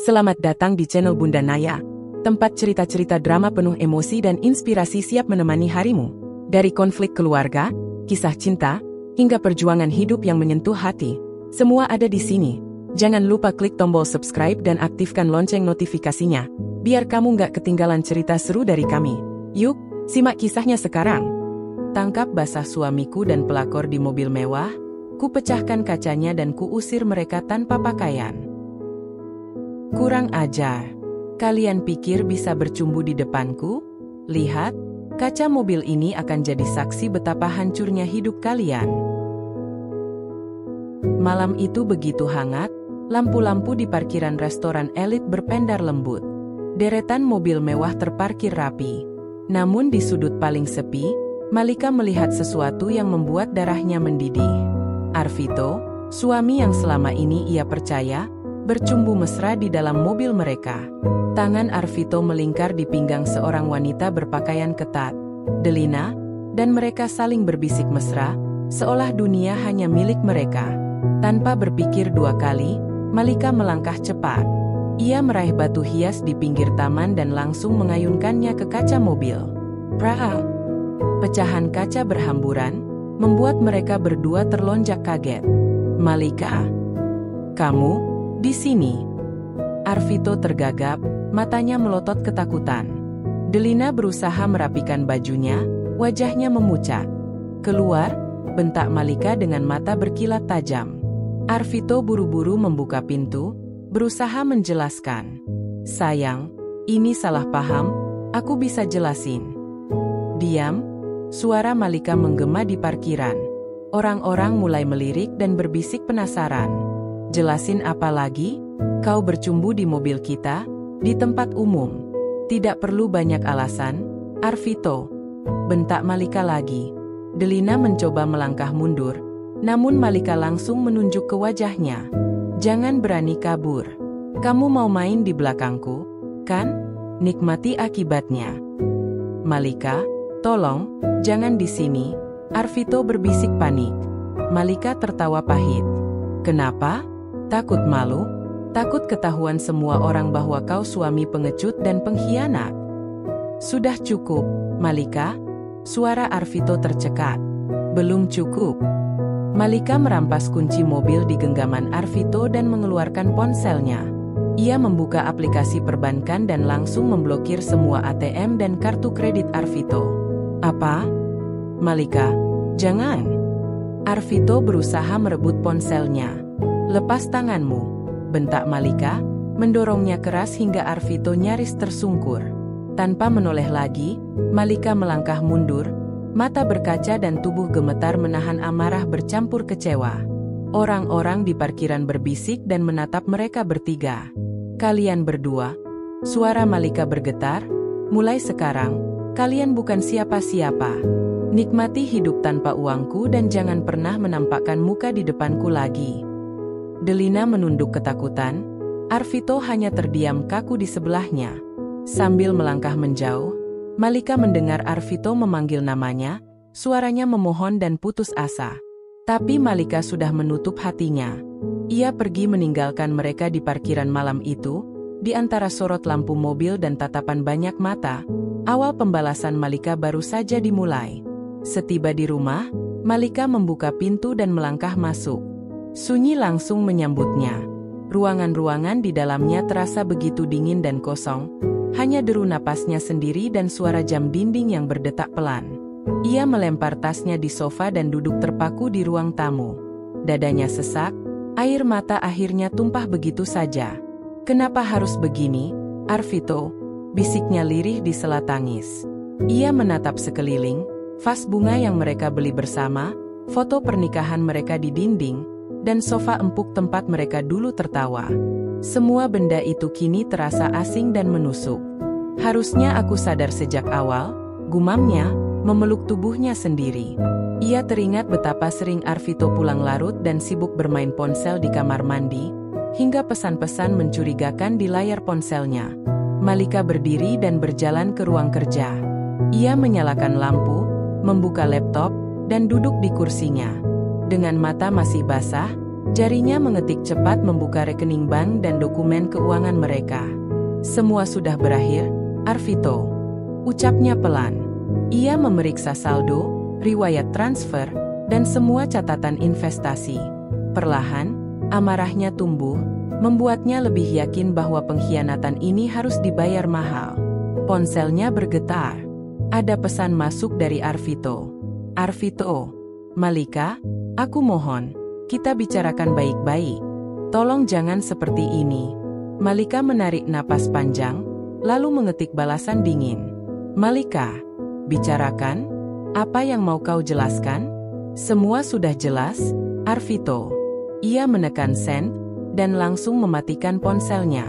Selamat datang di channel Bunda Naya, tempat cerita-cerita drama penuh emosi dan inspirasi siap menemani harimu. Dari konflik keluarga, kisah cinta, hingga perjuangan hidup yang menyentuh hati, semua ada di sini. Jangan lupa klik tombol subscribe dan aktifkan lonceng notifikasinya, biar kamu nggak ketinggalan cerita seru dari kami. Yuk, simak kisahnya sekarang. Tangkap basah suamiku dan pelakor di mobil mewah, ku pecahkan kacanya dan ku usir mereka tanpa pakaian. Kurang ajar. Kalian pikir bisa bercumbu di depanku? Lihat, kaca mobil ini akan jadi saksi betapa hancurnya hidup kalian. Malam itu begitu hangat, lampu-lampu di parkiran restoran elit berpendar lembut. Deretan mobil mewah terparkir rapi. Namun di sudut paling sepi, Malika melihat sesuatu yang membuat darahnya mendidih. Arvito, suami yang selama ini ia percaya, bercumbu mesra di dalam mobil mereka. Tangan Arvito melingkar di pinggang seorang wanita berpakaian ketat, Delina, dan mereka saling berbisik mesra, seolah dunia hanya milik mereka. Tanpa berpikir dua kali, Malika melangkah cepat. Ia meraih batu hias di pinggir taman dan langsung mengayunkannya ke kaca mobil. Praa! Pecahan kaca berhamburan, membuat mereka berdua terlonjak kaget. Malika, kamu di sini? Arvito tergagap, matanya melotot ketakutan. Delina berusaha merapikan bajunya, wajahnya memucat. Keluar, bentak Malika dengan mata berkilat tajam. Arvito buru-buru membuka pintu, berusaha menjelaskan. Sayang, ini salah paham, aku bisa jelasin. Diam, suara Malika menggema di parkiran. Orang-orang mulai melirik dan berbisik penasaran. Jelasin apa lagi? Kau bercumbu di mobil kita, di tempat umum. Tidak perlu banyak alasan, Arvito. Bentak Malika lagi. Delina mencoba melangkah mundur, namun Malika langsung menunjuk ke wajahnya. Jangan berani kabur. Kamu mau main di belakangku, kan? Nikmati akibatnya. Malika, tolong, jangan di sini. Arvito berbisik panik. Malika tertawa pahit. Kenapa? Takut malu? Takut ketahuan semua orang bahwa kau suami pengecut dan pengkhianat? Sudah cukup, Malika. Suara Arvito tercekat. Belum cukup. Malika merampas kunci mobil di genggaman Arvito dan mengeluarkan ponselnya. Ia membuka aplikasi perbankan dan langsung memblokir semua ATM dan kartu kredit Arvito. Apa? Malika, jangan. Arvito berusaha merebut ponselnya. Lepas tanganmu, bentak Malika, mendorongnya keras hingga Arvito nyaris tersungkur. Tanpa menoleh lagi, Malika melangkah mundur, mata berkaca dan tubuh gemetar menahan amarah bercampur kecewa. Orang-orang di parkiran berbisik dan menatap mereka bertiga. Kalian berdua, suara Malika bergetar, mulai sekarang, kalian bukan siapa-siapa. Nikmati hidup tanpa uangku dan jangan pernah menampakkan muka di depanku lagi. Delina menunduk ketakutan, Arvito hanya terdiam kaku di sebelahnya. Sambil melangkah menjauh, Malika mendengar Arvito memanggil namanya, suaranya memohon dan putus asa. Tapi Malika sudah menutup hatinya. Ia pergi meninggalkan mereka di parkiran malam itu, di antara sorot lampu mobil dan tatapan banyak mata. Awal pembalasan Malika baru saja dimulai. Setiba di rumah, Malika membuka pintu dan melangkah masuk. Sunyi langsung menyambutnya. Ruangan-ruangan di dalamnya terasa begitu dingin dan kosong. Hanya deru napasnya sendiri dan suara jam dinding yang berdetak pelan. Ia melempar tasnya di sofa dan duduk terpaku di ruang tamu. Dadanya sesak, air mata akhirnya tumpah begitu saja. Kenapa harus begini, Arvito? Bisiknya lirih di sela tangis. Ia menatap sekeliling, vas bunga yang mereka beli bersama, foto pernikahan mereka di dinding, dan sofa empuk tempat mereka dulu tertawa. Semua benda itu kini terasa asing dan menusuk. Harusnya aku sadar sejak awal, gumamnya, memeluk tubuhnya sendiri. Ia teringat betapa sering Arvito pulang larut dan sibuk bermain ponsel di kamar mandi, hingga pesan-pesan mencurigakan di layar ponselnya. Malika berdiri dan berjalan ke ruang kerja. Ia menyalakan lampu, membuka laptop, dan duduk di kursinya. Dengan mata masih basah, Jarinya mengetik cepat membuka rekening bank dan dokumen keuangan mereka. Semua sudah berakhir, Arvito. Ucapnya pelan. Ia memeriksa saldo, riwayat transfer, dan semua catatan investasi. Perlahan, amarahnya tumbuh, membuatnya lebih yakin bahwa pengkhianatan ini harus dibayar mahal. Ponselnya bergetar. Ada pesan masuk dari Arvito. Arvito, Malika, aku mohon, kita bicarakan baik-baik. Tolong jangan seperti ini. Malika menarik napas panjang, lalu mengetik balasan dingin. Malika, bicarakan, apa yang mau kau jelaskan? Semua sudah jelas, Arvito. Ia menekan send, dan langsung mematikan ponselnya.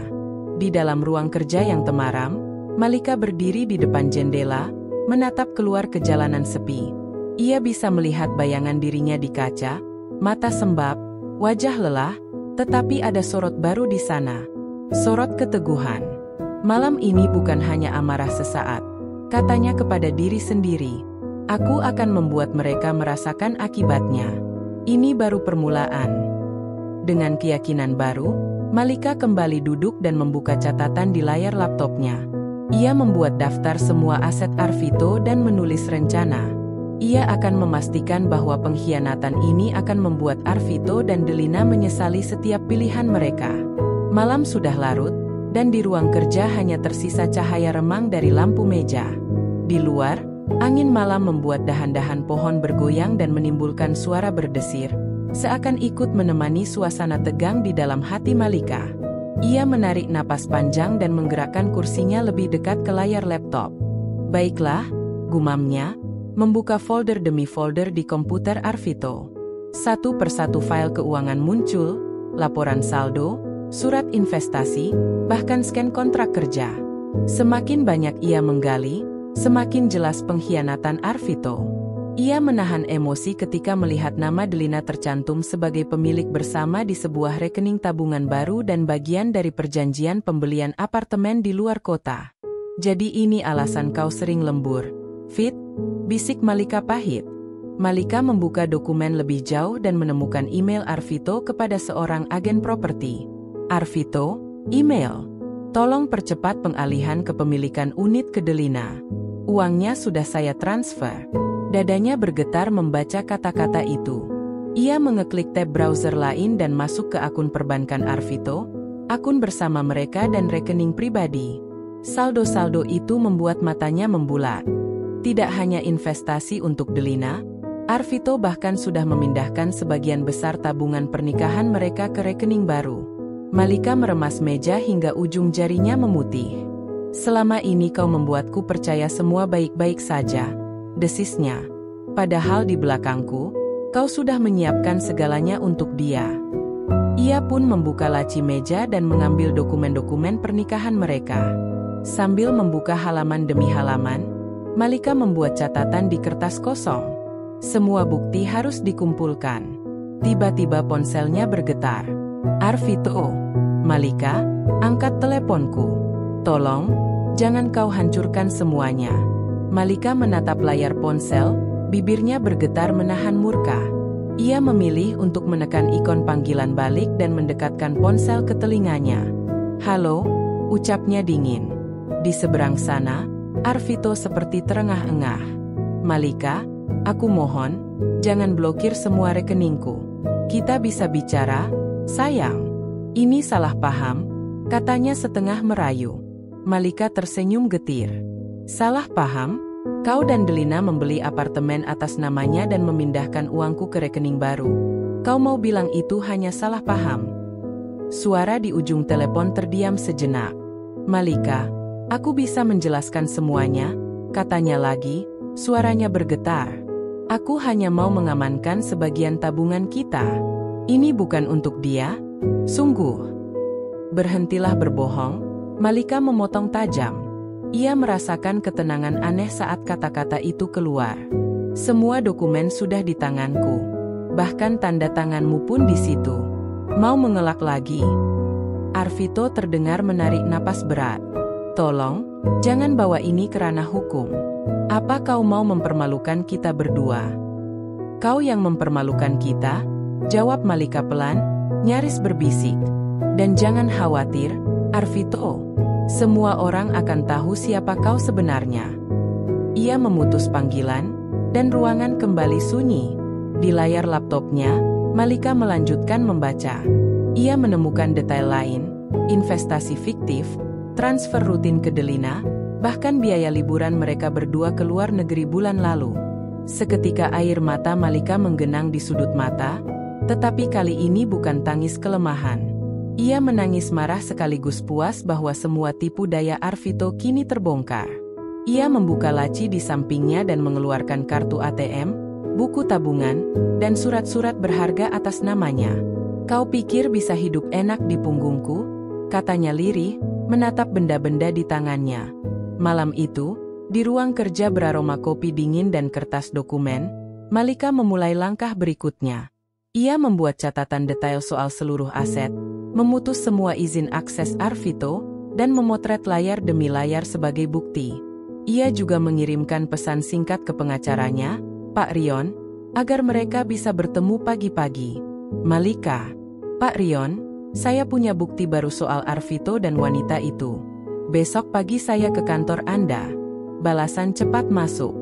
Di dalam ruang kerja yang temaram, Malika berdiri di depan jendela, menatap keluar ke jalanan sepi. Ia bisa melihat bayangan dirinya di kaca, mata sembab, wajah lelah, tetapi ada sorot baru di sana. Sorot keteguhan. Malam ini bukan hanya amarah sesaat, katanya kepada diri sendiri. Aku akan membuat mereka merasakan akibatnya. Ini baru permulaan. Dengan keyakinan baru, Malika kembali duduk dan membuka catatan di layar laptopnya. Ia membuat daftar semua aset Arvito dan menulis rencana. Ia akan memastikan bahwa pengkhianatan ini akan membuat Arvito dan Delina menyesali setiap pilihan mereka. Malam sudah larut, dan di ruang kerja hanya tersisa cahaya remang dari lampu meja. Di luar, angin malam membuat dahan-dahan pohon bergoyang dan menimbulkan suara berdesir, seakan ikut menemani suasana tegang di dalam hati Malika. Ia menarik napas panjang dan menggerakkan kursinya lebih dekat ke layar laptop. Baiklah, gumamnya, membuka folder demi folder di komputer Arvito. Satu persatu file keuangan muncul, laporan saldo, surat investasi, bahkan scan kontrak kerja. Semakin banyak ia menggali, semakin jelas pengkhianatan Arvito. Ia menahan emosi ketika melihat nama Delina tercantum sebagai pemilik bersama di sebuah rekening tabungan baru dan bagian dari perjanjian pembelian apartemen di luar kota. Jadi ini alasan kau sering lembur, Fit? Bisik Malika pahit. Malika membuka dokumen lebih jauh dan menemukan email Arvito kepada seorang agen properti. Arvito, email. Tolong percepat pengalihan kepemilikan unit ke Delina. Uangnya sudah saya transfer. Dadanya bergetar membaca kata-kata itu. Ia mengeklik tab browser lain dan masuk ke akun perbankan Arvito, akun bersama mereka dan rekening pribadi. Saldo-saldo itu membuat matanya membulat. Tidak hanya investasi untuk Delina, Arvito bahkan sudah memindahkan sebagian besar tabungan pernikahan mereka ke rekening baru. Malika meremas meja hingga ujung jarinya memutih. Selama ini kau membuatku percaya semua baik-baik saja, desisnya. Padahal di belakangku, kau sudah menyiapkan segalanya untuk dia. Ia pun membuka laci meja dan mengambil dokumen-dokumen pernikahan mereka. Sambil membuka halaman demi halaman, Malika membuat catatan di kertas kosong. Semua bukti harus dikumpulkan. Tiba-tiba ponselnya bergetar. Arvito, Malika, angkat teleponku. Tolong, jangan kau hancurkan semuanya. Malika menatap layar ponsel, bibirnya bergetar menahan murka. Ia memilih untuk menekan ikon panggilan balik dan mendekatkan ponsel ke telinganya. Halo, ucapnya dingin. Di seberang sana, Arvito seperti terengah-engah. Malika, aku mohon, jangan blokir semua rekeningku. Kita bisa bicara, sayang. Ini salah paham, katanya setengah merayu. Malika tersenyum getir. Salah paham? Kau dan Delina membeli apartemen atas namanya dan memindahkan uangku ke rekening baru. Kau mau bilang itu hanya salah paham? Suara di ujung telepon terdiam sejenak. Malika, aku bisa menjelaskan semuanya, katanya lagi, suaranya bergetar. Aku hanya mau mengamankan sebagian tabungan kita. Ini bukan untuk dia, sungguh. Berhentilah berbohong, Malika memotong tajam. Ia merasakan ketenangan aneh saat kata-kata itu keluar. Semua dokumen sudah di tanganku. Bahkan tanda tanganmu pun di situ. Mau mengelak lagi? Arvito terdengar menarik napas berat. Tolong, jangan bawa ini ke ranah hukum. Apa kau mau mempermalukan kita berdua? Kau yang mempermalukan kita? Jawab Malika pelan, nyaris berbisik. Dan jangan khawatir, Arvito. Semua orang akan tahu siapa kau sebenarnya. Ia memutus panggilan, dan ruangan kembali sunyi. Di layar laptopnya, Malika melanjutkan membaca. Ia menemukan detail lain, investasi fiktif, transfer rutin ke Delina, bahkan biaya liburan mereka berdua ke luar negeri bulan lalu. Seketika air mata Malika menggenang di sudut mata, tetapi kali ini bukan tangis kelemahan. Ia menangis marah sekaligus puas bahwa semua tipu daya Arvito kini terbongkar. Ia membuka laci di sampingnya dan mengeluarkan kartu ATM, buku tabungan, dan surat-surat berharga atas namanya. Kau pikir bisa hidup enak di punggungku? Katanya lirih, menatap benda-benda di tangannya. Malam itu, di ruang kerja beraroma kopi dingin dan kertas dokumen, Malika memulai langkah berikutnya. Ia membuat catatan detail soal seluruh aset, memutus semua izin akses Arvito, dan memotret layar demi layar sebagai bukti. Ia juga mengirimkan pesan singkat ke pengacaranya, Pak Rion, agar mereka bisa bertemu pagi-pagi. Malika, Pak Rion, saya punya bukti baru soal Arvito dan wanita itu. Besok pagi saya ke kantor Anda. Balasan cepat masuk.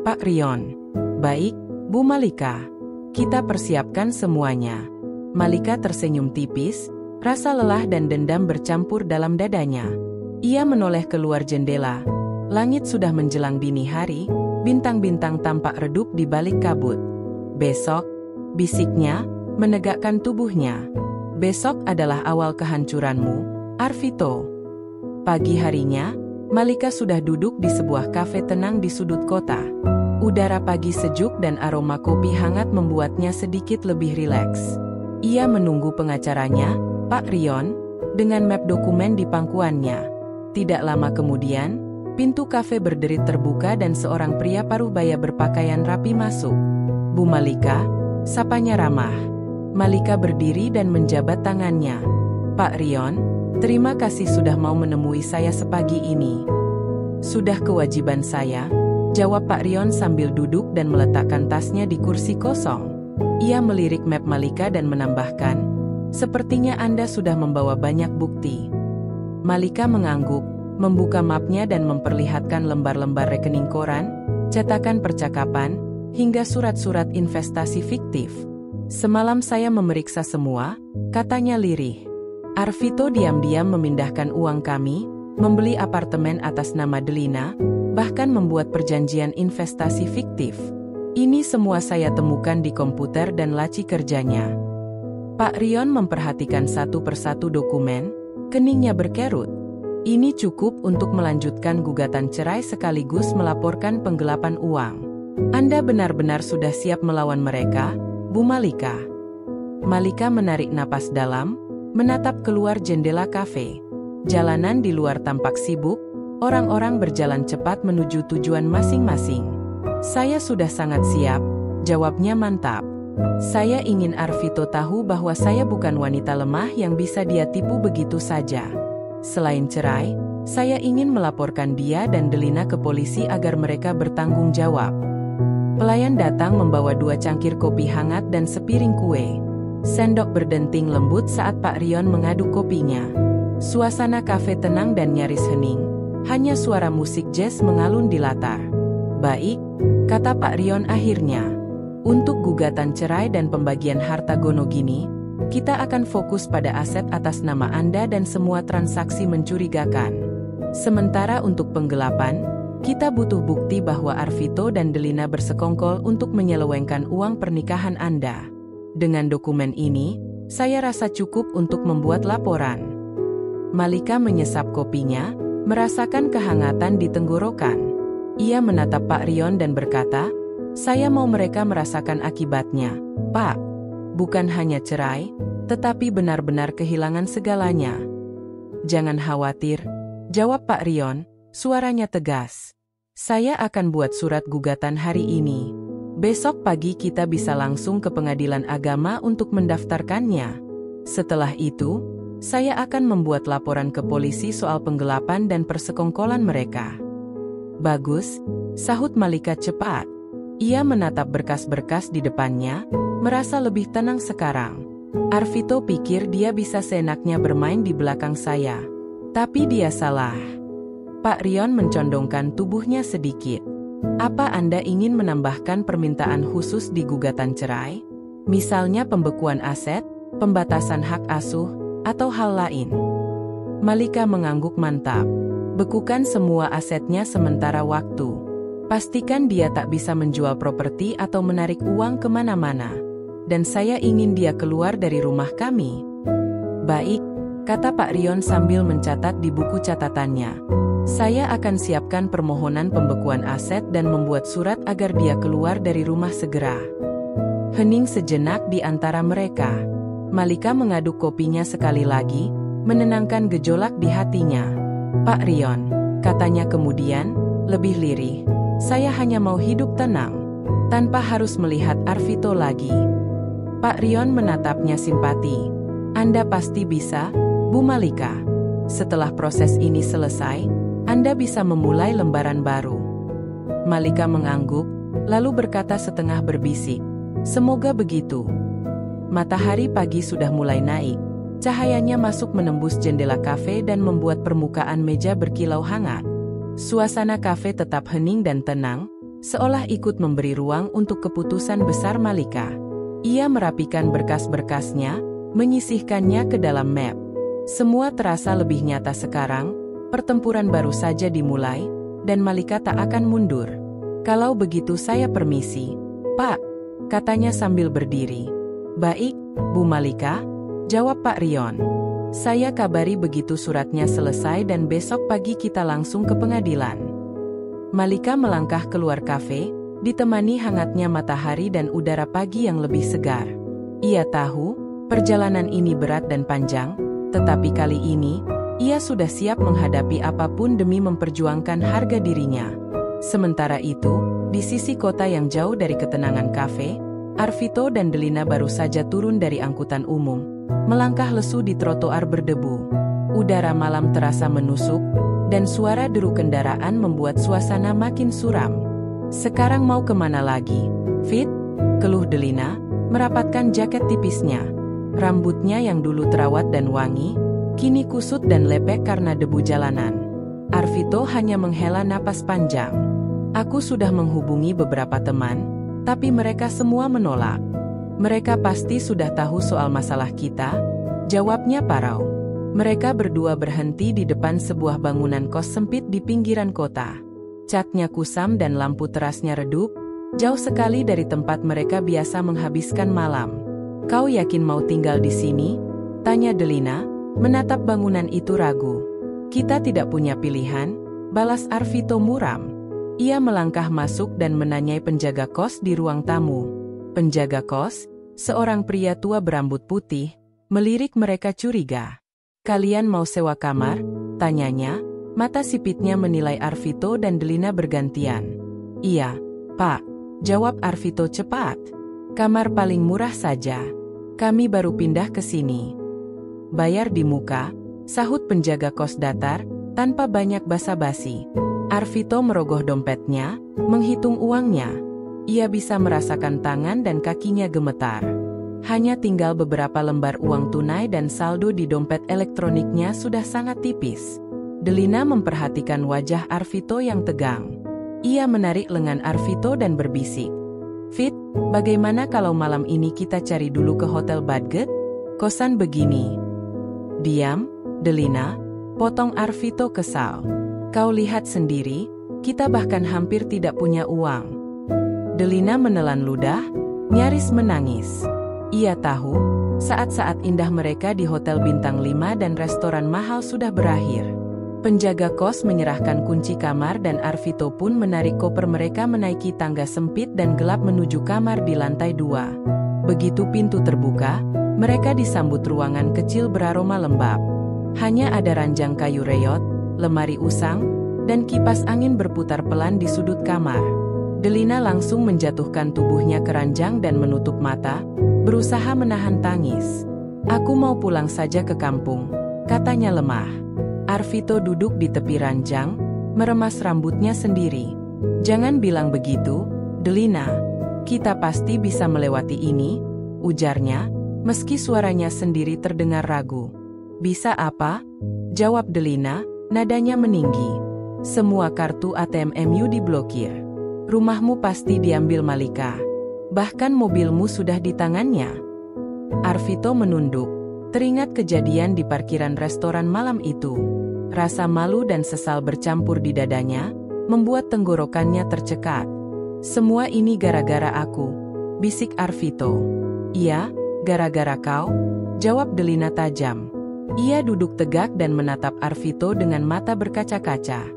Pak Rion. Baik, Bu Malika. Kita persiapkan semuanya. Malika tersenyum tipis, rasa lelah dan dendam bercampur dalam dadanya. Ia menoleh keluar jendela. Langit sudah menjelang dini hari, bintang-bintang tampak redup di balik kabut. Besok, bisiknya, menegakkan tubuhnya. Besok adalah awal kehancuranmu, Arvito. Pagi harinya, Malika sudah duduk di sebuah kafe tenang di sudut kota. Udara pagi sejuk dan aroma kopi hangat membuatnya sedikit lebih rileks. Ia menunggu pengacaranya, Pak Rion, dengan map dokumen di pangkuannya. Tidak lama kemudian, pintu kafe berderit terbuka dan seorang pria paruh-baya berpakaian rapi masuk. Bu Malika, sapanya ramah. Malika berdiri dan menjabat tangannya. Pak Rion, terima kasih sudah mau menemui saya sepagi ini. Sudah kewajiban saya, jawab Pak Rion sambil duduk dan meletakkan tasnya di kursi kosong. Ia melirik map Malika dan menambahkan, sepertinya Anda sudah membawa banyak bukti. Malika mengangguk, membuka mapnya dan memperlihatkan lembar-lembar rekening koran, cetakan percakapan, hingga surat-surat investasi fiktif. Semalam saya memeriksa semua, katanya lirih. Arvito diam-diam memindahkan uang kami, membeli apartemen atas nama Delina, bahkan membuat perjanjian investasi fiktif. Ini semua saya temukan di komputer dan laci kerjanya. Pak Rion memperhatikan satu persatu dokumen, keningnya berkerut. Ini cukup untuk melanjutkan gugatan cerai sekaligus melaporkan penggelapan uang. Anda benar-benar sudah siap melawan mereka, Bu Malika. Malika menarik napas dalam, menatap keluar jendela kafe. Jalanan di luar tampak sibuk, orang-orang berjalan cepat menuju tujuan masing-masing. Saya sudah sangat siap, jawabnya mantap. Saya ingin Arvito tahu bahwa saya bukan wanita lemah yang bisa dia tipu begitu saja. Selain cerai, saya ingin melaporkan dia dan Delina ke polisi agar mereka bertanggung jawab. Pelayan datang membawa 2 cangkir kopi hangat dan sepiring kue. Sendok berdenting lembut saat Pak Rion mengaduk kopinya. Suasana kafe tenang dan nyaris hening, hanya suara musik jazz mengalun di latar. Baik, kata Pak Rion akhirnya. Untuk gugatan cerai dan pembagian harta Gonogini, kita akan fokus pada aset atas nama Anda dan semua transaksi mencurigakan. Sementara untuk penggelapan, kita butuh bukti bahwa Arvito dan Delina bersekongkol untuk menyelewengkan uang pernikahan Anda. Dengan dokumen ini, saya rasa cukup untuk membuat laporan. Malika menyesap kopinya, merasakan kehangatan di tenggorokan. Ia menatap Pak Rion dan berkata, saya mau mereka merasakan akibatnya, Pak. Bukan hanya cerai, tetapi benar-benar kehilangan segalanya. Jangan khawatir, jawab Pak Rion. Suaranya tegas. Saya akan buat surat gugatan hari ini. Besok pagi kita bisa langsung ke pengadilan agama untuk mendaftarkannya. Setelah itu, saya akan membuat laporan ke polisi soal penggelapan dan persekongkolan mereka. Bagus, sahut Malika cepat. Ia menatap berkas-berkas di depannya, merasa lebih tenang sekarang. Arvito pikir dia bisa seenaknya bermain di belakang saya. Tapi dia salah. Pak Rion mencondongkan tubuhnya sedikit. Apa Anda ingin menambahkan permintaan khusus di gugatan cerai? Misalnya pembekuan aset, pembatasan hak asuh, atau hal lain? Malika mengangguk mantap. Bekukan semua asetnya sementara waktu. Pastikan dia tak bisa menjual properti atau menarik uang kemana-mana. Dan saya ingin dia keluar dari rumah kami. Baik, kata Pak Rion sambil mencatat di buku catatannya. Saya akan siapkan permohonan pembekuan aset dan membuat surat agar dia keluar dari rumah segera. Hening sejenak di antara mereka. Malika mengaduk kopinya sekali lagi, menenangkan gejolak di hatinya. Pak Rion, katanya kemudian, lebih lirih, saya hanya mau hidup tenang, tanpa harus melihat Arvito lagi. Pak Rion menatapnya simpati. Anda pasti bisa, Bu Malika. Setelah proses ini selesai, Anda bisa memulai lembaran baru. Malika mengangguk, lalu berkata setengah berbisik, semoga begitu. Matahari pagi sudah mulai naik. Cahayanya masuk menembus jendela kafe dan membuat permukaan meja berkilau hangat. Suasana kafe tetap hening dan tenang, seolah ikut memberi ruang untuk keputusan besar Malika. Ia merapikan berkas-berkasnya, menyisihkannya ke dalam map. Semua terasa lebih nyata sekarang, pertempuran baru saja dimulai, dan Malika tak akan mundur. Kalau begitu saya permisi, Pak, katanya sambil berdiri. Baik, Bu Malika, jawab Pak Rion. Saya kabari begitu suratnya selesai dan besok pagi kita langsung ke pengadilan. Malika melangkah keluar kafe, ditemani hangatnya matahari dan udara pagi yang lebih segar. Ia tahu, perjalanan ini berat dan panjang, tetapi kali ini, ia sudah siap menghadapi apapun demi memperjuangkan harga dirinya. Sementara itu, di sisi kota yang jauh dari ketenangan kafe, Arvito dan Delina baru saja turun dari angkutan umum, melangkah lesu di trotoar berdebu. Udara malam terasa menusuk, dan suara deru kendaraan membuat suasana makin suram. Sekarang mau kemana lagi, Fit? Keluh Delina, merapatkan jaket tipisnya. Rambutnya yang dulu terawat dan wangi, kini kusut dan lepek karena debu jalanan. Arvito hanya menghela napas panjang. Aku sudah menghubungi beberapa teman, tapi mereka semua menolak. Mereka pasti sudah tahu soal masalah kita, jawabnya parau. Mereka berdua berhenti di depan sebuah bangunan kos sempit di pinggiran kota. Catnya kusam dan lampu terasnya redup, jauh sekali dari tempat mereka biasa menghabiskan malam. Kau yakin mau tinggal di sini? Tanya Delina, menatap bangunan itu ragu. Kita tidak punya pilihan, balas Arvito muram. Ia melangkah masuk dan menanyai penjaga kos di ruang tamu. Penjaga kos, seorang pria tua berambut putih, melirik mereka curiga. Kalian mau sewa kamar? Tanyanya, mata sipitnya menilai Arvito dan Delina bergantian. Iya, Pak, jawab Arvito cepat. Kamar paling murah saja. Kami baru pindah ke sini. Bayar di muka, sahut penjaga kos datar, tanpa banyak basa-basi. Arvito merogoh dompetnya, menghitung uangnya. Ia bisa merasakan tangan dan kakinya gemetar. Hanya tinggal beberapa lembar uang tunai dan saldo di dompet elektroniknya sudah sangat tipis. Delina memperhatikan wajah Arvito yang tegang. Ia menarik lengan Arvito dan berbisik. Fit, bagaimana kalau malam ini kita cari dulu ke Hotel Badget? Kosan begini. Diam, Delina, potong Arvito kesal. Kau lihat sendiri, kita bahkan hampir tidak punya uang. Delina menelan ludah, nyaris menangis. Ia tahu, saat-saat indah mereka di hotel bintang 5 dan restoran mahal sudah berakhir. Penjaga kos menyerahkan kunci kamar dan Arvito pun menarik koper mereka menaiki tangga sempit dan gelap menuju kamar di lantai 2. Begitu pintu terbuka, mereka disambut ruangan kecil beraroma lembab. Hanya ada ranjang kayu reyot, lemari usang, dan kipas angin berputar pelan di sudut kamar. Delina langsung menjatuhkan tubuhnya ke ranjang dan menutup mata, berusaha menahan tangis. Aku mau pulang saja ke kampung, katanya lemah. Arvito duduk di tepi ranjang, meremas rambutnya sendiri. Jangan bilang begitu, Delina. Kita pasti bisa melewati ini, ujarnya, meski suaranya sendiri terdengar ragu. "Bisa apa?" jawab Delina, nadanya meninggi. "Semua kartu ATM MU diblokir. Rumahmu pasti diambil Malika. Bahkan mobilmu sudah di tangannya." Arvito menunduk, teringat kejadian di parkiran restoran malam itu. Rasa malu dan sesal bercampur di dadanya, membuat tenggorokannya tercekat. "Semua ini gara-gara aku," bisik Arvito. "Iya, gara-gara kau," jawab Delina tajam. Ia duduk tegak dan menatap Arvito dengan mata berkaca-kaca.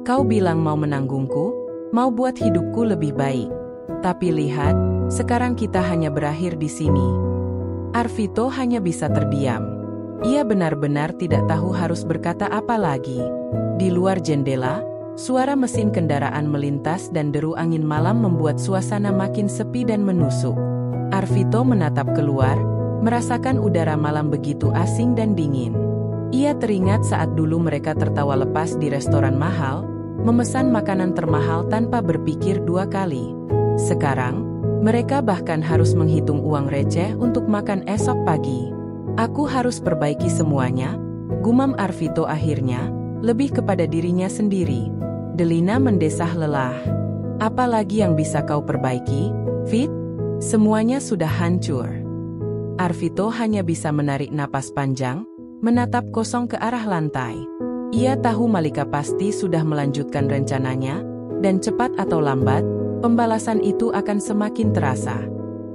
"Kau bilang mau menanggungku, mau buat hidupku lebih baik. Tapi lihat, sekarang kita hanya berakhir di sini." Arvito hanya bisa terdiam. Ia benar-benar tidak tahu harus berkata apa lagi. Di luar jendela, suara mesin kendaraan melintas dan deru angin malam membuat suasana makin sepi dan menusuk. Arvito menatap keluar, merasakan udara malam begitu asing dan dingin. Ia teringat saat dulu mereka tertawa lepas di restoran mahal, memesan makanan termahal tanpa berpikir dua kali. Sekarang, mereka bahkan harus menghitung uang receh untuk makan esok pagi. "Aku harus perbaiki semuanya," gumam Arvito akhirnya, lebih kepada dirinya sendiri. Delina mendesah lelah. "Apa lagi yang bisa kau perbaiki, Fit? Semuanya sudah hancur." Arvito hanya bisa menarik napas panjang, menatap kosong ke arah lantai. Ia tahu Malika pasti sudah melanjutkan rencananya, dan cepat atau lambat, pembalasan itu akan semakin terasa.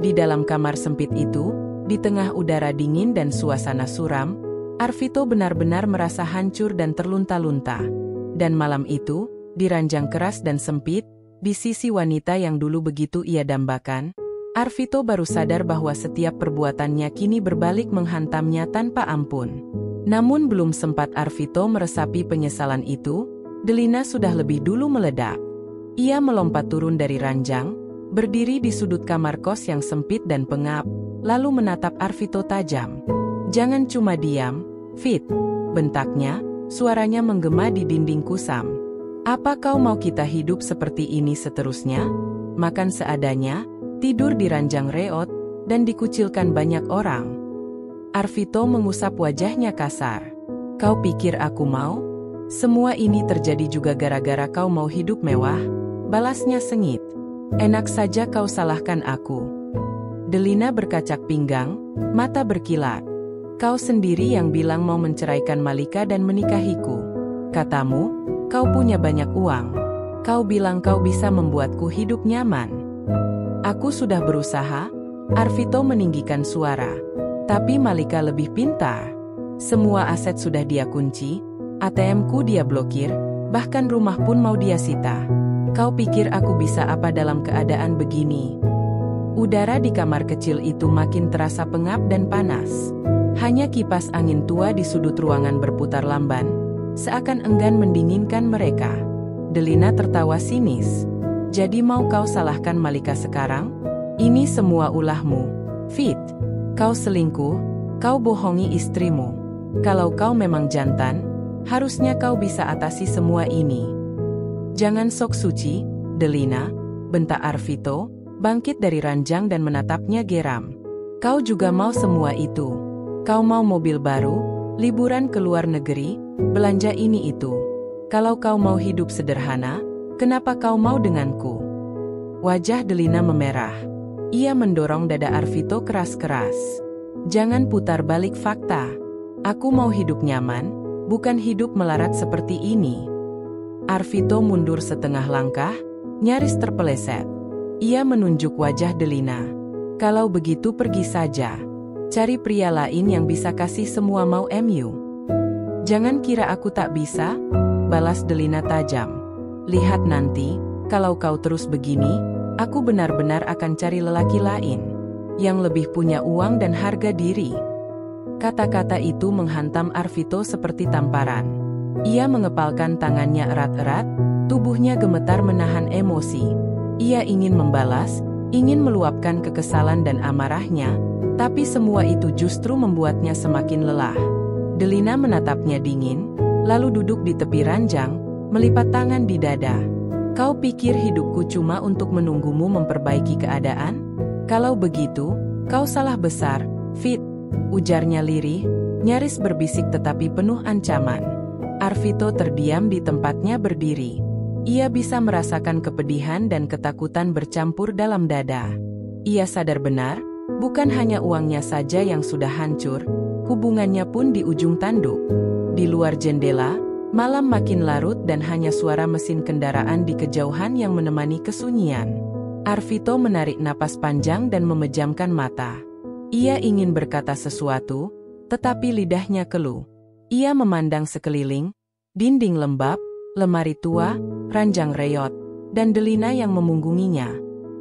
Di dalam kamar sempit itu, di tengah udara dingin dan suasana suram, Arvito benar-benar merasa hancur dan terlunta-lunta. Dan malam itu, di ranjang keras dan sempit, di sisi wanita yang dulu begitu ia dambakan, Arvito baru sadar bahwa setiap perbuatannya kini berbalik menghantamnya tanpa ampun. Namun belum sempat Arvito meresapi penyesalan itu, Delina sudah lebih dulu meledak. Ia melompat turun dari ranjang, berdiri di sudut kamar kos yang sempit dan pengap, lalu menatap Arvito tajam. "Jangan cuma diam, Fit," bentaknya, suaranya menggema di dinding kusam. "Apa kau mau kita hidup seperti ini seterusnya? Makan seadanya, tidur di ranjang reot, dan dikucilkan banyak orang?" Arvito mengusap wajahnya kasar. "Kau pikir aku mau? Semua ini terjadi juga gara-gara kau mau hidup mewah," balasnya sengit. "Enak saja kau salahkan aku." Delina berkacak pinggang, mata berkilat. "Kau sendiri yang bilang mau menceraikan Malika dan menikahiku. Katamu, kau punya banyak uang. Kau bilang kau bisa membuatku hidup nyaman." "Aku sudah berusaha," Arvito meninggikan suara. "Tapi Malika lebih pintar. Semua aset sudah dia kunci, ATM-ku dia blokir, bahkan rumah pun mau dia sita. Kau pikir aku bisa apa dalam keadaan begini?" Udara di kamar kecil itu makin terasa pengap dan panas. Hanya kipas angin tua di sudut ruangan berputar lamban, seakan enggan mendinginkan mereka. Delina tertawa sinis. "Jadi mau kau salahkan Malika sekarang? Ini semua ulahmu, Fit. Kau selingkuh, kau bohongi istrimu. Kalau kau memang jantan, harusnya kau bisa atasi semua ini." "Jangan sok suci, Delina," bentak Arvito, bangkit dari ranjang dan menatapnya geram. "Kau juga mau semua itu. Kau mau mobil baru, liburan ke luar negeri, belanja ini itu. Kalau kau mau hidup sederhana, kenapa kau mau denganku?" Wajah Delina memerah. Ia mendorong dada Arvito keras-keras. "Jangan putar balik fakta. Aku mau hidup nyaman, bukan hidup melarat seperti ini." Arvito mundur setengah langkah, nyaris terpeleset. Ia menunjuk wajah Delina. "Kalau begitu pergi saja. Cari pria lain yang bisa kasih semua mau MU." "Jangan kira aku tak bisa," balas Delina tajam. "Lihat nanti, kalau kau terus begini, aku benar-benar akan cari lelaki lain, yang lebih punya uang dan harga diri." Kata-kata itu menghantam Arvito seperti tamparan. Ia mengepalkan tangannya erat-erat, tubuhnya gemetar menahan emosi. Ia ingin membalas, ingin meluapkan kekesalan dan amarahnya, tapi semua itu justru membuatnya semakin lelah. Delina menatapnya dingin, lalu duduk di tepi ranjang, melipat tangan di dada. "Kau pikir hidupku cuma untuk menunggumu memperbaiki keadaan? Kalau begitu, kau salah besar, Fit, ujarnya lirih, nyaris berbisik tetapi penuh ancaman. Arvito terdiam di tempatnya berdiri. Ia bisa merasakan kepedihan dan ketakutan bercampur dalam dada. Ia sadar benar, bukan hanya uangnya saja yang sudah hancur, hubungannya pun di ujung tanduk. Di luar jendela, malam makin larut dan hanya suara mesin kendaraan di kejauhan yang menemani kesunyian. Arvito menarik napas panjang dan memejamkan mata. Ia ingin berkata sesuatu, tetapi lidahnya keluh. Ia memandang sekeliling, dinding lembab, lemari tua, ranjang reot, dan Delina yang memunggunginya.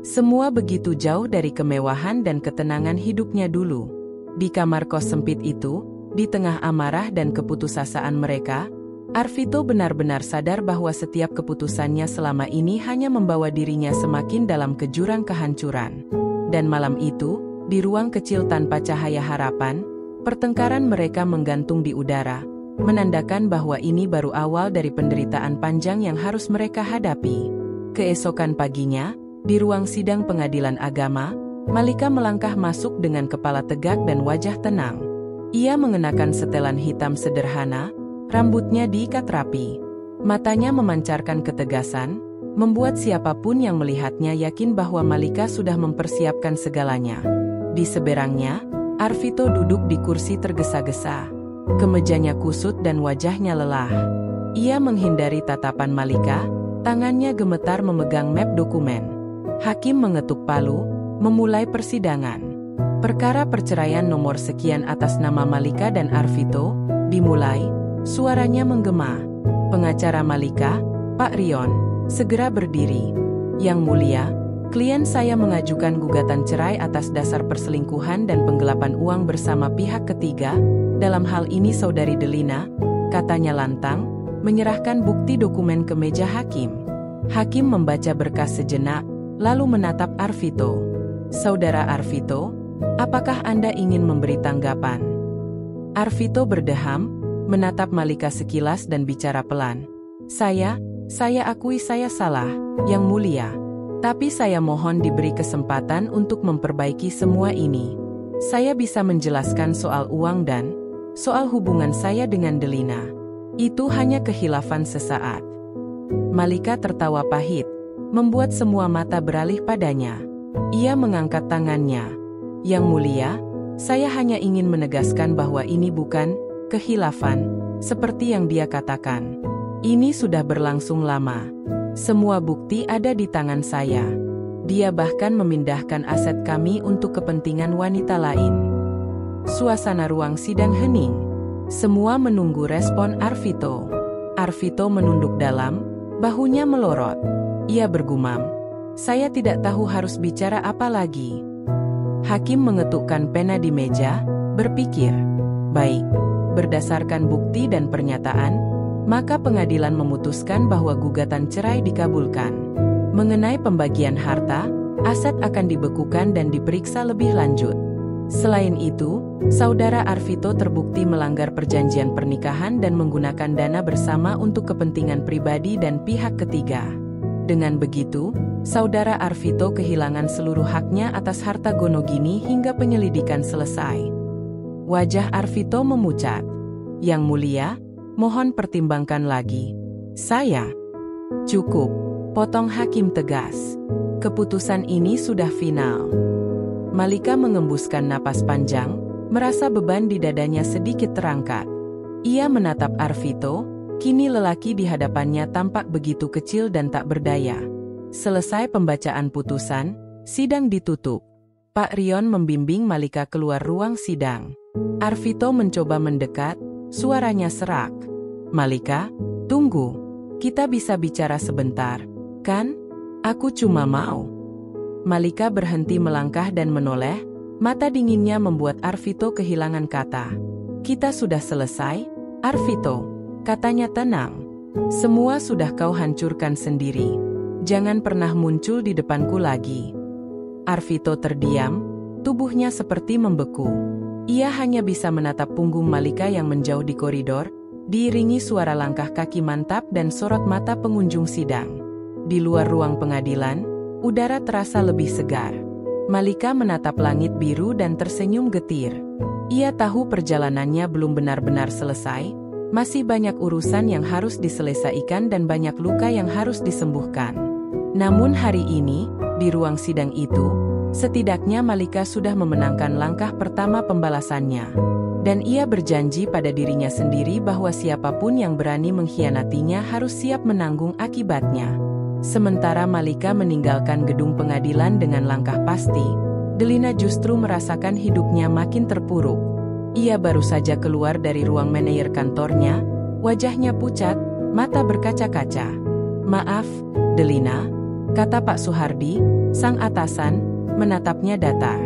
Semua begitu jauh dari kemewahan dan ketenangan hidupnya dulu. Di kamar kos sempit itu, di tengah amarah dan keputusasaan mereka, Arvito benar-benar sadar bahwa setiap keputusannya selama ini hanya membawa dirinya semakin dalam ke jurang kehancuran. Dan malam itu, di ruang kecil tanpa cahaya harapan, pertengkaran mereka menggantung di udara, menandakan bahwa ini baru awal dari penderitaan panjang yang harus mereka hadapi. Keesokan paginya, di ruang sidang pengadilan agama, Malika melangkah masuk dengan kepala tegak dan wajah tenang. Ia mengenakan setelan hitam sederhana, rambutnya diikat rapi. Matanya memancarkan ketegasan, membuat siapapun yang melihatnya yakin bahwa Malika sudah mempersiapkan segalanya. Di seberangnya, Arvito duduk di kursi tergesa-gesa. Kemejanya kusut dan wajahnya lelah. Ia menghindari tatapan Malika, tangannya gemetar memegang map dokumen. Hakim mengetuk palu, memulai persidangan. Perkara perceraian nomor sekian atas nama Malika dan Arvito, dimulai. Suaranya menggema. Pengacara Malika, Pak Rion, segera berdiri. Yang mulia, klien saya mengajukan gugatan cerai atas dasar perselingkuhan dan penggelapan uang bersama pihak ketiga. Dalam hal ini saudari Delina, katanya lantang, menyerahkan bukti dokumen ke meja hakim. Hakim membaca berkas sejenak, lalu menatap Arvito. Saudara Arvito, apakah Anda ingin memberi tanggapan? Arvito berdeham, menatap Malika sekilas dan bicara pelan. Saya akui saya salah, Yang Mulia. Tapi saya mohon diberi kesempatan untuk memperbaiki semua ini. Saya bisa menjelaskan soal uang dan soal hubungan saya dengan Delina. Itu hanya khilafan sesaat. Malika tertawa pahit, membuat semua mata beralih padanya. Ia mengangkat tangannya. Yang Mulia, saya hanya ingin menegaskan bahwa ini bukan khilafan, seperti yang dia katakan. Ini sudah berlangsung lama. Semua bukti ada di tangan saya. Dia bahkan memindahkan aset kami untuk kepentingan wanita lain. Suasana ruang sidang hening. Semua menunggu respon Arvito. Arvito menunduk dalam, bahunya melorot. Ia bergumam, saya tidak tahu harus bicara apa lagi. Hakim mengetukkan pena di meja, berpikir, baik, berdasarkan bukti dan pernyataan, maka pengadilan memutuskan bahwa gugatan cerai dikabulkan. Mengenai pembagian harta, aset akan dibekukan dan diperiksa lebih lanjut. Selain itu, saudara Arvito terbukti melanggar perjanjian pernikahan dan menggunakan dana bersama untuk kepentingan pribadi dan pihak ketiga. Dengan begitu, saudara Arvito kehilangan seluruh haknya atas harta Gonogini hingga penyelidikan selesai. Wajah Arvito memucat. Yang Mulia, mohon pertimbangkan lagi. Saya. Cukup, potong hakim tegas. Keputusan ini sudah final. Malika mengembuskan napas panjang, merasa beban di dadanya sedikit terangkat. Ia menatap Arvito, kini lelaki di hadapannya tampak begitu kecil dan tak berdaya. Selesai pembacaan putusan, sidang ditutup. Pak Rion membimbing Malika keluar ruang sidang. Arvito mencoba mendekat, suaranya serak. Malika, tunggu. Kita bisa bicara sebentar, kan? Aku cuma mau. Malika berhenti melangkah dan menoleh, mata dinginnya membuat Arvito kehilangan kata. Kita sudah selesai, Arvito, katanya tenang. Semua sudah kau hancurkan sendiri. Jangan pernah muncul di depanku lagi. Arvito terdiam, tubuhnya seperti membeku. Ia hanya bisa menatap punggung Malika yang menjauh di koridor, diiringi suara langkah kaki mantap dan sorot mata pengunjung sidang. Di luar ruang pengadilan, udara terasa lebih segar. Malika menatap langit biru dan tersenyum getir. Ia tahu perjalanannya belum benar-benar selesai, masih banyak urusan yang harus diselesaikan dan banyak luka yang harus disembuhkan. Namun hari ini, di ruang sidang itu, setidaknya Malika sudah memenangkan langkah pertama pembalasannya. Dan ia berjanji pada dirinya sendiri bahwa siapapun yang berani mengkhianatinya harus siap menanggung akibatnya. Sementara Malika meninggalkan gedung pengadilan dengan langkah pasti, Delina justru merasakan hidupnya makin terpuruk. Ia baru saja keluar dari ruang manajer kantornya, wajahnya pucat, mata berkaca-kaca. "Maaf, Delina," kata Pak Suhardi, sang atasan, menatapnya datar.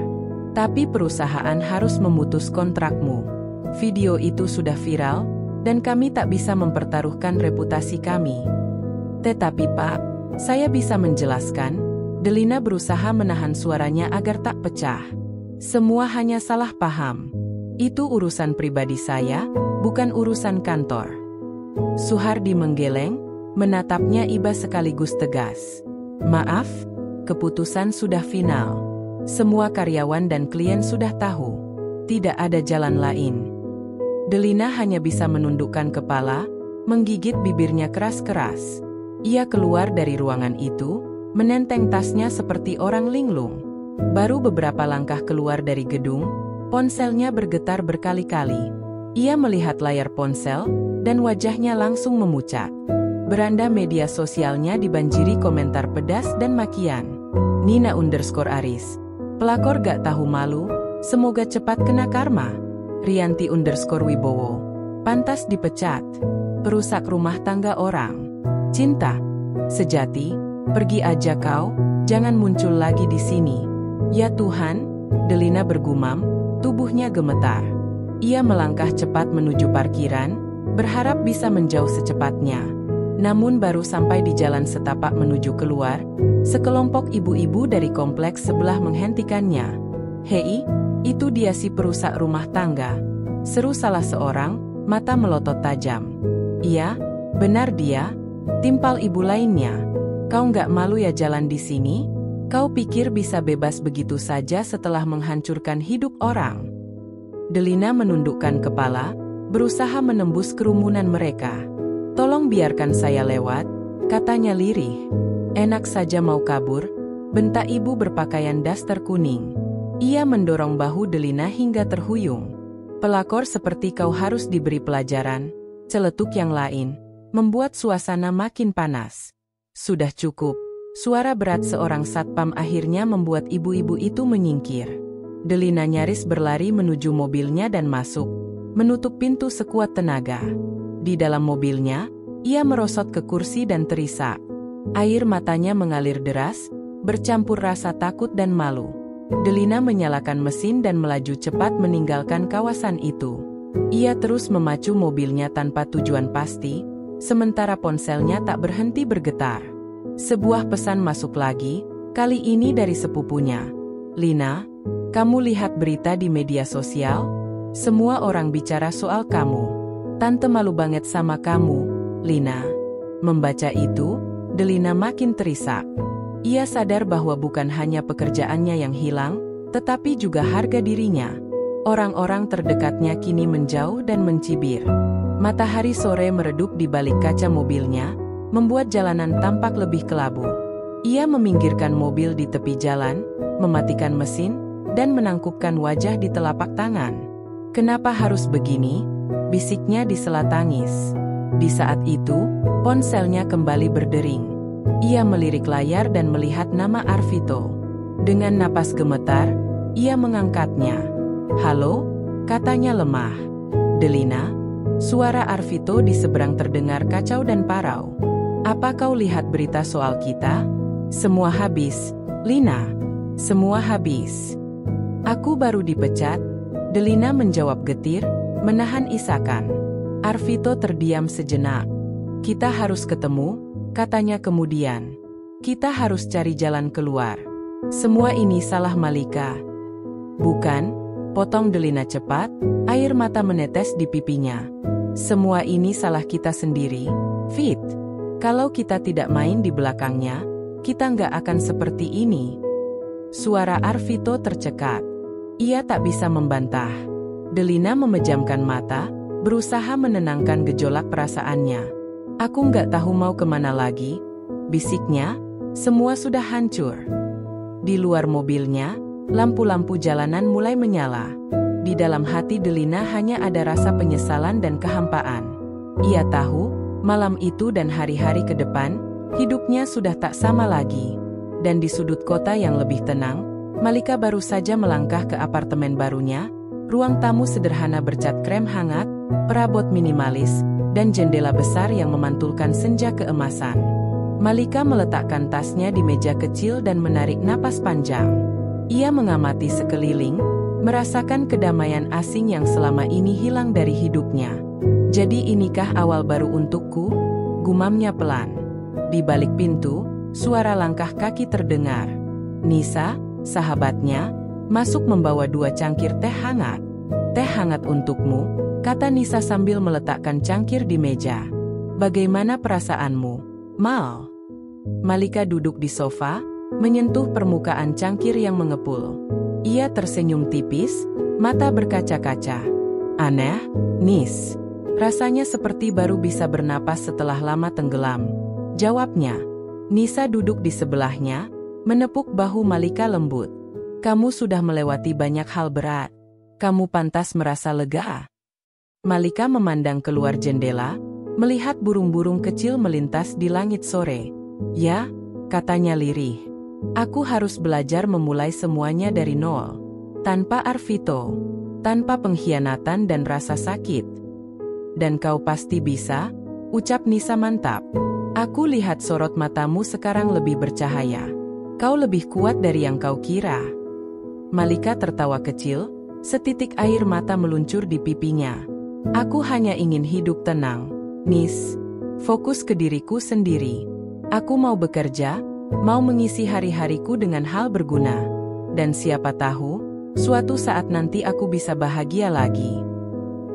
"Tapi perusahaan harus memutus kontrakmu. Video itu sudah viral, dan kami tak bisa mempertaruhkan reputasi kami." "Tetapi Pak, saya bisa menjelaskan." Delina berusaha menahan suaranya agar tak pecah. "Semua hanya salah paham. Itu urusan pribadi saya, bukan urusan kantor." Suhardi menggeleng, menatapnya iba sekaligus tegas. "Maaf, keputusan sudah final. Semua karyawan dan klien sudah tahu. Tidak ada jalan lain." Delina hanya bisa menundukkan kepala, menggigit bibirnya keras-keras. Ia keluar dari ruangan itu, menenteng tasnya seperti orang linglung. Baru beberapa langkah keluar dari gedung, ponselnya bergetar berkali-kali. Ia melihat layar ponsel, dan wajahnya langsung memucat. Beranda media sosialnya dibanjiri komentar pedas dan makian. Nina_Aris. "Pelakor gak tahu malu, semoga cepat kena karma." Rianti_Wibowo. "Pantas dipecat. Perusak rumah tangga orang. Cinta sejati, pergi aja kau, jangan muncul lagi di sini." "Ya Tuhan," Delina bergumam, tubuhnya gemetar. Ia melangkah cepat menuju parkiran, berharap bisa menjauh secepatnya. Namun baru sampai di jalan setapak menuju keluar, sekelompok ibu-ibu dari kompleks sebelah menghentikannya. "Hei, itu dia si perusak rumah tangga," seru salah seorang, mata melotot tajam. "Iya, benar dia," timpal ibu lainnya. "Kau nggak malu ya jalan di sini? Kau pikir bisa bebas begitu saja setelah menghancurkan hidup orang?" Delina menundukkan kepala, berusaha menembus kerumunan mereka. "Tolong biarkan saya lewat," katanya lirih. "Enak saja mau kabur," bentak ibu berpakaian daster kuning. Ia mendorong bahu Delina hingga terhuyung. "Pelakor seperti kau harus diberi pelajaran," celetuk yang lain, membuat suasana makin panas. "Sudah cukup." Suara berat seorang satpam akhirnya membuat ibu-ibu itu menyingkir. Delina nyaris berlari menuju mobilnya dan masuk, menutup pintu sekuat tenaga. Di dalam mobilnya, ia merosot ke kursi dan terisak. Air matanya mengalir deras, bercampur rasa takut dan malu. Delina menyalakan mesin dan melaju cepat meninggalkan kawasan itu. Ia terus memacu mobilnya tanpa tujuan pasti, sementara ponselnya tak berhenti bergetar. Sebuah pesan masuk lagi, kali ini dari sepupunya. "Lina, kamu lihat berita di media sosial? Semua orang bicara soal kamu. Tante malu banget sama kamu, Lina." Membaca itu, Delina makin terisak. Ia sadar bahwa bukan hanya pekerjaannya yang hilang, tetapi juga harga dirinya. Orang-orang terdekatnya kini menjauh dan mencibir. Matahari sore meredup di balik kaca mobilnya, membuat jalanan tampak lebih kelabu. Ia meminggirkan mobil di tepi jalan, mematikan mesin, dan menangkupkan wajah di telapak tangan. "Kenapa harus begini?" bisiknya di sela tangis. Di saat itu, ponselnya kembali berdering. Ia melirik layar dan melihat nama Arvito. Dengan napas gemetar, ia mengangkatnya. "Halo?" katanya lemah. "Delina?" Suara Arvito di seberang terdengar kacau dan parau. "Apa kau lihat berita soal kita? Semua habis, Lina. Semua habis." "Aku baru dipecat," Delina menjawab getir, menahan isakan. Arvito terdiam sejenak. "Kita harus ketemu," katanya kemudian. "Kita harus cari jalan keluar. Semua ini salah Malika." "Bukan," potong Delina cepat, air mata menetes di pipinya. "Semua ini salah kita sendiri, Fit. Kalau kita tidak main di belakangnya, kita nggak akan seperti ini." Suara Arvito tercekat. Ia tak bisa membantah. Delina memejamkan mata, berusaha menenangkan gejolak perasaannya. Aku nggak tahu mau kemana lagi, bisiknya, semua sudah hancur. Di luar mobilnya, lampu-lampu jalanan mulai menyala. Di dalam hati Delina hanya ada rasa penyesalan dan kehampaan. Ia tahu, malam itu dan hari-hari ke depan, hidupnya sudah tak sama lagi. Dan di sudut kota yang lebih tenang, Malika baru saja melangkah ke apartemen barunya, ruang tamu sederhana bercat krem hangat, perabot minimalis, dan jendela besar yang memantulkan senja keemasan. Malika meletakkan tasnya di meja kecil dan menarik napas panjang. Ia mengamati sekeliling, merasakan kedamaian asing yang selama ini hilang dari hidupnya. Jadi inikah awal baru untukku? Gumamnya pelan. Di balik pintu, suara langkah kaki terdengar. Nisa, sahabatnya, masuk membawa 2 cangkir teh hangat. Teh hangat untukmu, kata Nisa sambil meletakkan cangkir di meja. Bagaimana perasaanmu, Mal? Malika duduk di sofa, menyentuh permukaan cangkir yang mengepul. Ia tersenyum tipis, mata berkaca-kaca. Aneh, Nis. Rasanya seperti baru bisa bernapas setelah lama tenggelam. Jawabnya. Nisa duduk di sebelahnya, menepuk bahu Malika lembut. Kamu sudah melewati banyak hal berat. Kamu pantas merasa lega. Malika memandang keluar jendela, melihat burung-burung kecil melintas di langit sore. Ya, katanya lirih. Aku harus belajar memulai semuanya dari nol. Tanpa Arvito, tanpa pengkhianatan dan rasa sakit. Dan kau pasti bisa, ucap Nisa mantap. Aku lihat sorot matamu sekarang lebih bercahaya. Kau lebih kuat dari yang kau kira. Malika tertawa kecil, setitik air mata meluncur di pipinya. Aku hanya ingin hidup tenang, Nis. Fokus ke diriku sendiri. Aku mau bekerja, mau mengisi hari-hariku dengan hal berguna. Dan siapa tahu, suatu saat nanti aku bisa bahagia lagi.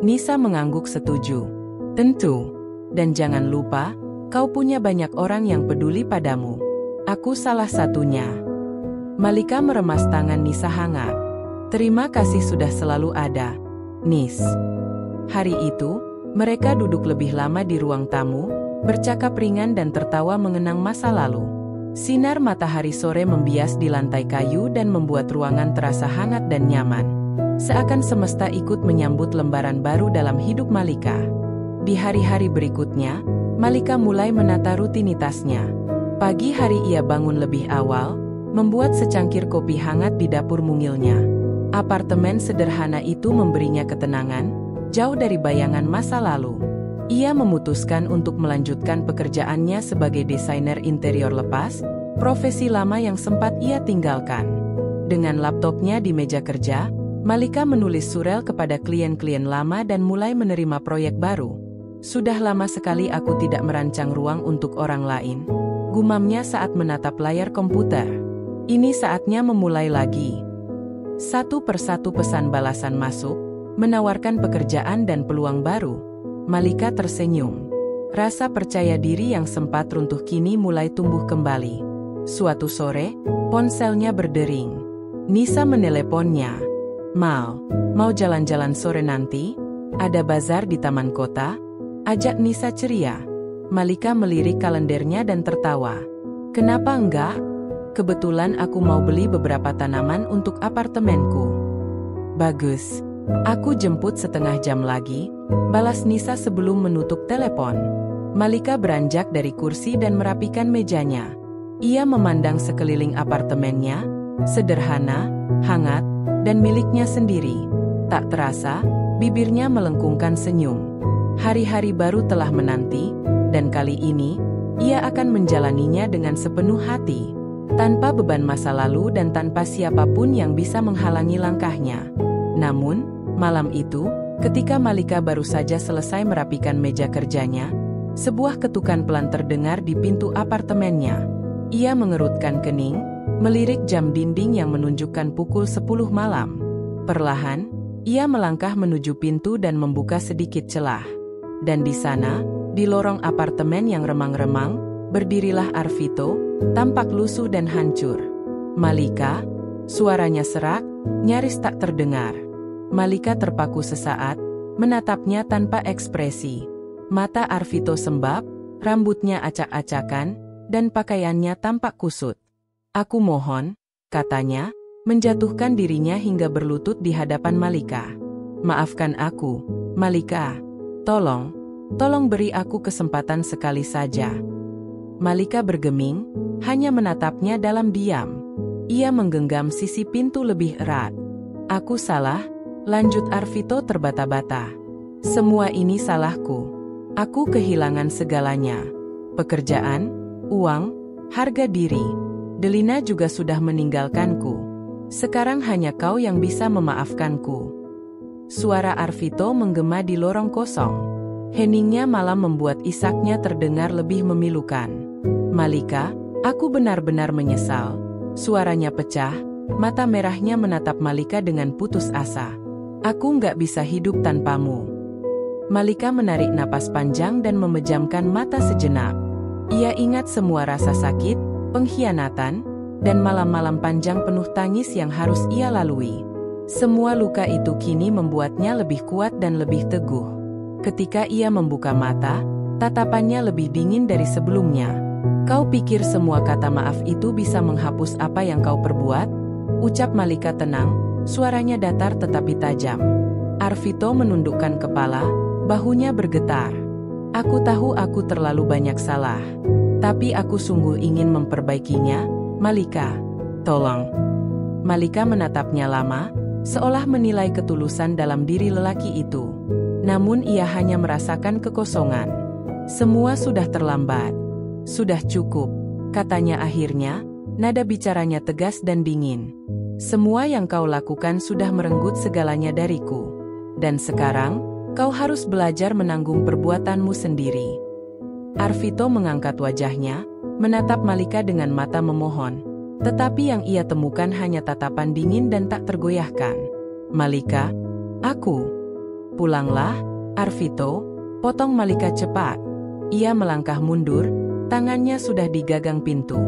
Nisa mengangguk setuju. Tentu. Dan jangan lupa, kau punya banyak orang yang peduli padamu. Aku salah satunya. Malika meremas tangan Nisa hangat. Terima kasih sudah selalu ada, Nis. Hari itu, mereka duduk lebih lama di ruang tamu, bercakap ringan dan tertawa mengenang masa lalu. Sinar matahari sore membias di lantai kayu dan membuat ruangan terasa hangat dan nyaman. Seakan semesta ikut menyambut lembaran baru dalam hidup Malika. Di hari-hari berikutnya, Malika mulai menata rutinitasnya. Pagi hari ia bangun lebih awal, membuat secangkir kopi hangat di dapur mungilnya. Apartemen sederhana itu memberinya ketenangan, jauh dari bayangan masa lalu. Ia memutuskan untuk melanjutkan pekerjaannya sebagai desainer interior lepas, profesi lama yang sempat ia tinggalkan. Dengan laptopnya di meja kerja, Malika menulis surel kepada klien-klien lama dan mulai menerima proyek baru. Sudah lama sekali aku tidak merancang ruang untuk orang lain, gumamnya saat menatap layar komputer. Ini saatnya memulai lagi. Satu persatu pesan balasan masuk, menawarkan pekerjaan dan peluang baru. Malika tersenyum. Rasa percaya diri yang sempat runtuh kini mulai tumbuh kembali. Suatu sore, ponselnya berdering. Nisa meneleponnya. Mal, mau jalan-jalan sore nanti? Ada bazar di taman kota? Ajak Nisa ceria. Malika melirik kalendernya dan tertawa. Kenapa enggak? Kebetulan aku mau beli beberapa tanaman untuk apartemenku. Bagus. Aku jemput setengah jam lagi, balas Nisa sebelum menutup telepon. Malika beranjak dari kursi dan merapikan mejanya. Ia memandang sekeliling apartemennya, sederhana, hangat, dan miliknya sendiri. Tak terasa, bibirnya melengkungkan senyum. Hari-hari baru telah menanti, dan kali ini, ia akan menjalaninya dengan sepenuh hati. Tanpa beban masa lalu dan tanpa siapapun yang bisa menghalangi langkahnya. Namun, malam itu, ketika Malika baru saja selesai merapikan meja kerjanya, sebuah ketukan pelan terdengar di pintu apartemennya. Ia mengerutkan kening, melirik jam dinding yang menunjukkan pukul 10 malam. Perlahan, ia melangkah menuju pintu dan membuka sedikit celah. Dan di sana, di lorong apartemen yang remang-remang, berdirilah Arvito, tampak lusuh dan hancur. Malika, Suaranya serak, nyaris tak terdengar. Malika terpaku sesaat, menatapnya tanpa ekspresi. Mata Arvito sembab, rambutnya acak-acakan, dan pakaiannya tampak kusut. "Aku mohon," katanya, menjatuhkan dirinya hingga berlutut di hadapan Malika. "Maafkan aku, Malika. Tolong beri aku kesempatan sekali saja." Malika bergeming, hanya menatapnya dalam diam. Ia menggenggam sisi pintu lebih erat. "Aku salah," lanjut Arvito terbata-bata. "Semua ini salahku. Aku kehilangan segalanya. Pekerjaan, uang, harga diri. Delina juga sudah meninggalkanku. Sekarang hanya kau yang bisa memaafkanku." Suara Arvito menggema di lorong kosong. Heningnya malam membuat isaknya terdengar lebih memilukan. "Malika, aku benar-benar menyesal." Suaranya pecah, mata merahnya menatap Malika dengan putus asa. "Aku nggak bisa hidup tanpamu." Malika menarik napas panjang dan memejamkan mata sejenak. Ia ingat semua rasa sakit, pengkhianatan, dan malam-malam panjang penuh tangis yang harus ia lalui. Semua luka itu kini membuatnya lebih kuat dan lebih teguh. Ketika ia membuka mata, tatapannya lebih dingin dari sebelumnya. "Kau pikir semua kata maaf itu bisa menghapus apa yang kau perbuat?" ucap Malika tenang, suaranya datar tetapi tajam. Arvito menundukkan kepala, bahunya bergetar. "Aku tahu aku terlalu banyak salah. Tapi aku sungguh ingin memperbaikinya, Malika. Tolong." Malika menatapnya lama, seolah menilai ketulusan dalam diri lelaki itu. Namun ia hanya merasakan kekosongan. "Semua sudah terlambat. Sudah cukup," katanya akhirnya, nada bicaranya tegas dan dingin. "Semua yang kau lakukan sudah merenggut segalanya dariku. Dan sekarang, kau harus belajar menanggung perbuatanmu sendiri." Arvito mengangkat wajahnya, menatap Malika dengan mata memohon. Tetapi yang ia temukan hanya tatapan dingin dan tak tergoyahkan. "Malika, aku..." "Pulanglah, Arvito," potong Malika cepat. Ia melangkah mundur, tangannya sudah digagang pintu.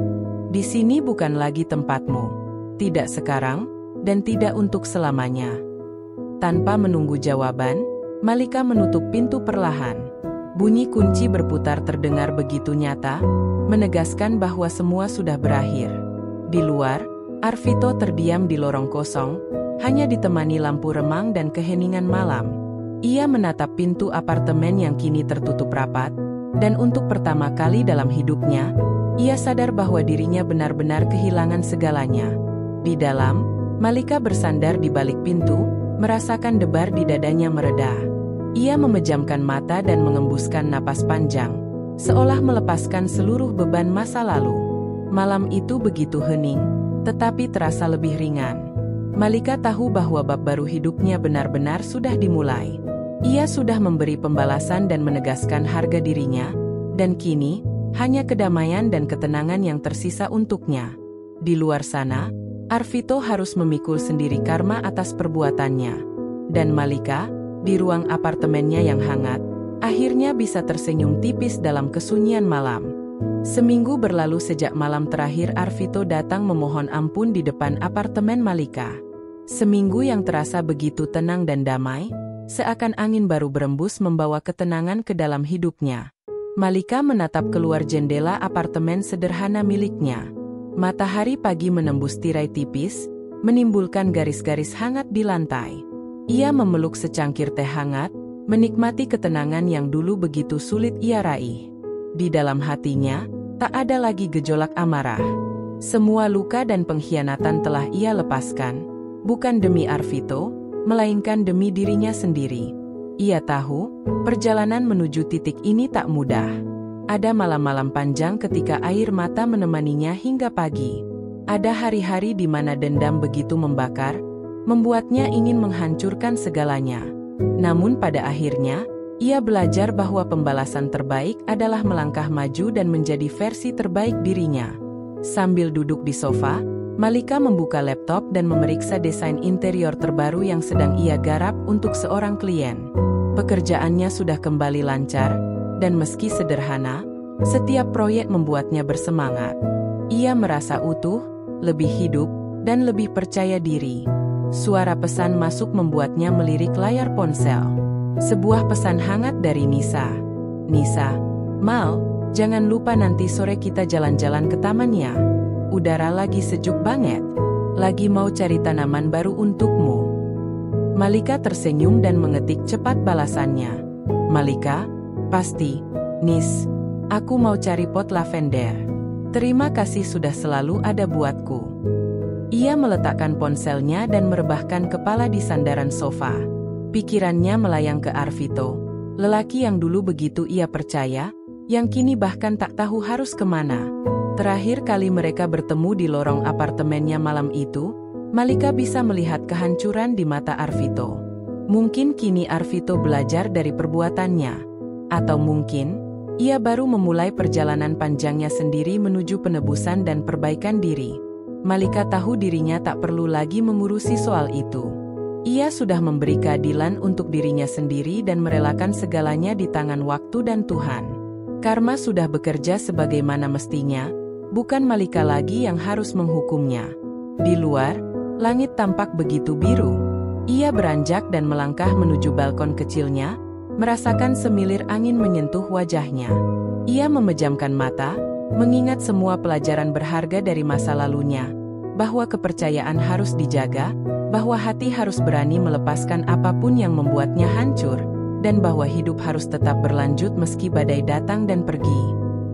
"Di sini bukan lagi tempatmu. Tidak sekarang, dan tidak untuk selamanya." Tanpa menunggu jawaban, Malika menutup pintu perlahan. Bunyi kunci berputar terdengar begitu nyata, menegaskan bahwa semua sudah berakhir. Di luar, Arvito terdiam di lorong kosong, hanya ditemani lampu remang dan keheningan malam. Ia menatap pintu apartemen yang kini tertutup rapat, dan untuk pertama kali dalam hidupnya, ia sadar bahwa dirinya benar-benar kehilangan segalanya. Di dalam, Malika bersandar di balik pintu, merasakan debar di dadanya mereda. Ia memejamkan mata dan mengembuskan napas panjang, seolah melepaskan seluruh beban masa lalu. Malam itu begitu hening, tetapi terasa lebih ringan. Malika tahu bahwa bab baru hidupnya benar-benar sudah dimulai. Ia sudah memberi pembalasan dan menegaskan harga dirinya, dan kini, hanya kedamaian dan ketenangan yang tersisa untuknya. Di luar sana, Arvito harus memikul sendiri karma atas perbuatannya. Dan Malika, di ruang apartemennya yang hangat, akhirnya bisa tersenyum tipis dalam kesunyian malam. Seminggu berlalu sejak malam terakhir Arvito datang memohon ampun di depan apartemen Malika. Seminggu yang terasa begitu tenang dan damai, seakan angin baru berembus membawa ketenangan ke dalam hidupnya. Malika menatap keluar jendela apartemen sederhana miliknya. Matahari pagi menembus tirai tipis, menimbulkan garis-garis hangat di lantai. Ia memeluk secangkir teh hangat, menikmati ketenangan yang dulu begitu sulit ia raih. Di dalam hatinya, tak ada lagi gejolak amarah. Semua luka dan pengkhianatan telah ia lepaskan, bukan demi Arvito, melainkan demi dirinya sendiri. Ia tahu, perjalanan menuju titik ini tak mudah. Ada malam-malam panjang ketika air mata menemaninya hingga pagi. Ada hari-hari di mana dendam begitu membakar, membuatnya ingin menghancurkan segalanya. Namun pada akhirnya, ia belajar bahwa pembalasan terbaik adalah melangkah maju dan menjadi versi terbaik dirinya. Sambil duduk di sofa, Malika membuka laptop dan memeriksa desain interior terbaru yang sedang ia garap untuk seorang klien. Pekerjaannya sudah kembali lancar, dan meski sederhana, setiap proyek membuatnya bersemangat. Ia merasa utuh, lebih hidup, dan lebih percaya diri. Suara pesan masuk membuatnya melirik layar ponsel. Sebuah pesan hangat dari Nisa. Nisa, Mal, jangan lupa nanti sore kita jalan-jalan ke taman ya. Udara lagi sejuk banget. Lagi mau cari tanaman baru untukmu. Malika tersenyum dan mengetik cepat balasannya. Malika, pasti, Nis, aku mau cari pot lavender. Terima kasih sudah selalu ada buatku. Ia meletakkan ponselnya dan merebahkan kepala di sandaran sofa. Pikirannya melayang ke Arvito, lelaki yang dulu begitu ia percaya, yang kini bahkan tak tahu harus kemana. Terakhir kali mereka bertemu di lorong apartemennya malam itu, Malika bisa melihat kehancuran di mata Arvito. Mungkin kini Arvito belajar dari perbuatannya. Atau mungkin, ia baru memulai perjalanan panjangnya sendiri menuju penebusan dan perbaikan diri. Malika tahu dirinya tak perlu lagi mengurusi soal itu. Ia sudah memberi keadilan untuk dirinya sendiri dan merelakan segalanya di tangan waktu dan Tuhan. Karma sudah bekerja sebagaimana mestinya, bukan Malika lagi yang harus menghukumnya. Di luar, langit tampak begitu biru. Ia beranjak dan melangkah menuju balkon kecilnya, merasakan semilir angin menyentuh wajahnya. Ia memejamkan mata, mengingat semua pelajaran berharga dari masa lalunya, bahwa kepercayaan harus dijaga, bahwa hati harus berani melepaskan apapun yang membuatnya hancur, dan bahwa hidup harus tetap berlanjut meski badai datang dan pergi.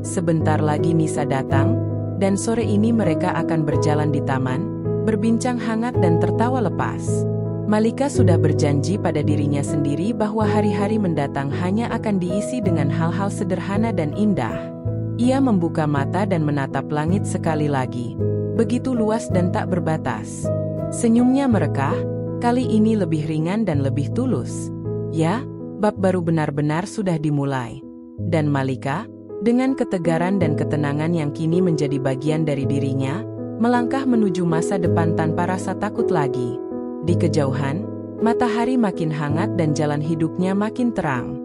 Sebentar lagi Nisa datang, dan sore ini mereka akan berjalan di taman, berbincang hangat dan tertawa lepas. Malika sudah berjanji pada dirinya sendiri bahwa hari-hari mendatang hanya akan diisi dengan hal-hal sederhana dan indah. Ia membuka mata dan menatap langit sekali lagi, begitu luas dan tak berbatas. Senyumnya merekah, kali ini lebih ringan dan lebih tulus. Ya, bab baru benar-benar sudah dimulai. Dan Malika, dengan ketegaran dan ketenangan yang kini menjadi bagian dari dirinya, melangkah menuju masa depan tanpa rasa takut lagi. Di kejauhan, matahari makin hangat dan jalan hidupnya makin terang.